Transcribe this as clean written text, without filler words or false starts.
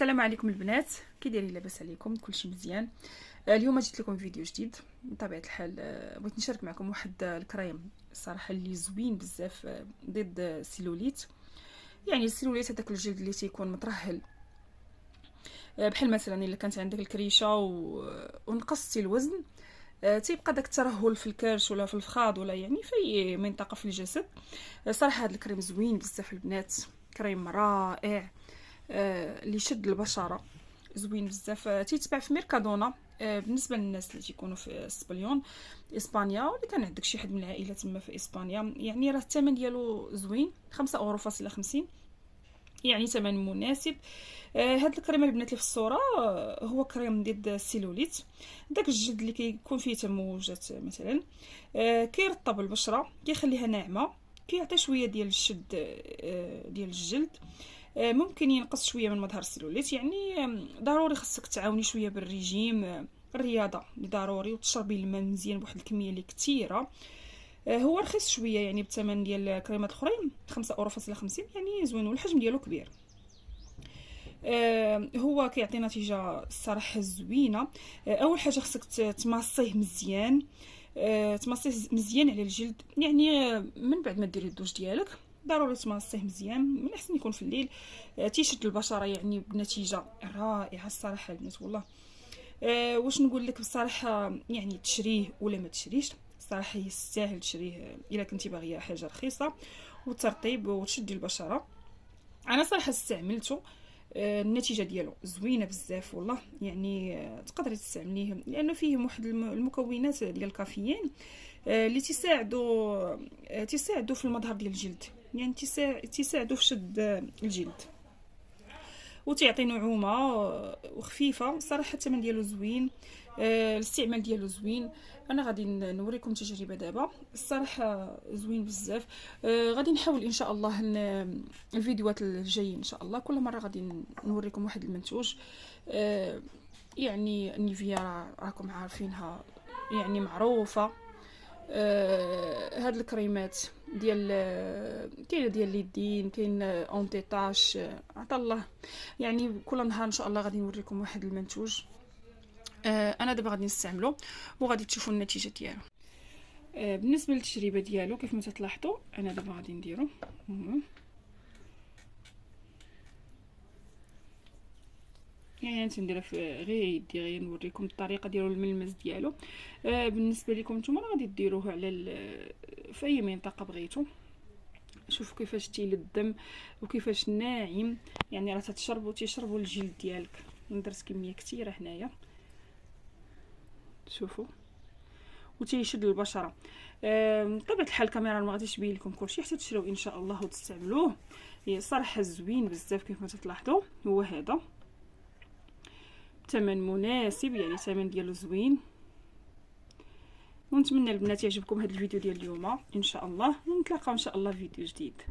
السلام عليكم البنات، كي دايرين؟ لاباس عليكم؟ كلشي مزيان؟ اليوم جيت لكم فيديو جديد بطبيعه الحال. بغيت نشارك معكم واحد الكريم الصراحه اللي زوين بزاف ضد السيلوليت. يعني السيلوليت هذاك الجلد اللي تيكون مترهل، بحال مثلا الا كانت عندك الكريشه ونقصتي الوزن، تيبقى داك الترهل في الكرش ولا في الفخاذ ولا يعني في اي منطقه في الجسد. صراحه هذا الكريم زوين بزاف البنات، كريم رائع اللي يشد البشره، زوين بزاف. تيتباع في ميركادونا بالنسبه للناس اللي تيكونوا في اسبانيون اسبانيا، ولا كان عندك شي حد من العائله تما في اسبانيا. يعني راه الثمن ديالو زوين، 5.50 €، يعني ثمن مناسب. هاد الكريم البنات اللي في الصوره هو كريم ضد السيلوليت، داك الجلد اللي كيكون فيه تموجات مثلا. كيرطب البشره، كيخليها ناعمه، كيعطي شويه ديال الشد ديال الجلد. ممكن ينقص شويه من مظهر السيلوليت. يعني ضروري خصك تعاوني شويه بالريجيم، الرياضه اللي ضروري، وتشربي الماء مزيان بواحد الكميه اللي كثيره. هو رخيص شويه يعني بالثمن ديال الكريمات الاخرين، 5.50 €، يعني زوين، والحجم ديالو كبير. هو كيعطي نتيجه الصراحه زوينه. اول حاجه خصك تماصيه مزيان، تماصيه مزيان على الجلد. يعني من بعد ما ديري الدوش ديالك ضروري تماصيه مزيان، من احسن يكون في الليل. تيشد البشره يعني بنتيجه رائعه الصراحه البنات والله. واش نقول لك بصراحه، يعني تشريه ولا ما تشريش، صراحه يستاهل تشريه الا كنتي باغيه حاجه رخيصه وترطيب وتشدي البشره. انا صراحه استعملته، النتيجه ديالو زوينه بزاف والله. يعني تقدري تستعمليه لانه فيه واحد المكونات ديال الكافيين اللي تساعدوا في المظهر ديال الجلد. يعني تساعدوا في شد الجلد، وتعطي نعومه وخفيفه. صراحه الثمن ديالو زوين، الاستعمال ديالو زوين. انا غادي نوريكم تجربه دابا، الصراحه زوين بزاف. غادي نحاول ان شاء الله الفيديوهات الجايين ان شاء الله كل مره غادي نوريكم واحد المنتوج. يعني النيفيا راكم عارفينها، يعني معروفه. هاد الكريمات كاينه ديال اليدين، كاين اونتي طاش، عطا الله. يعني كل نهار ان شاء الله غادي نوريكم واحد المنتوج. انا دابا غادي نستعملو وغادي تشوفوا النتيجه ديالو. بالنسبه للتجربه ديالو كيف ما تلاحظوا، انا دابا غادي نديرو. يعني نديرها في غير يدي، غير نوريكم الطريقه ديالو، الملمس ديالو. بالنسبه لكم نتوما غادي ديروه على في اي منطقه بغيتو. شوفوا كيفاش تيلدم وكيفاش ناعم، يعني راه تيشربوا الجلد ديالك. درت كميه كثيره هنايا، شوفوا، وتيشد البشره. بطبيعه الحال الكاميرا ما غاديش تبين لكم كلشي حتى تشريوه ان شاء الله وتستعملوه. صراحه زوين بزاف كيف ما تلاحظوا. هو هذا ثمن مناسب، يعني ثمن ديالو زوين. ونتمنى البنات يعجبكم هذا الفيديو ديال اليوم ان شاء الله، ونتلاقاو ان شاء الله في فيديو جديد.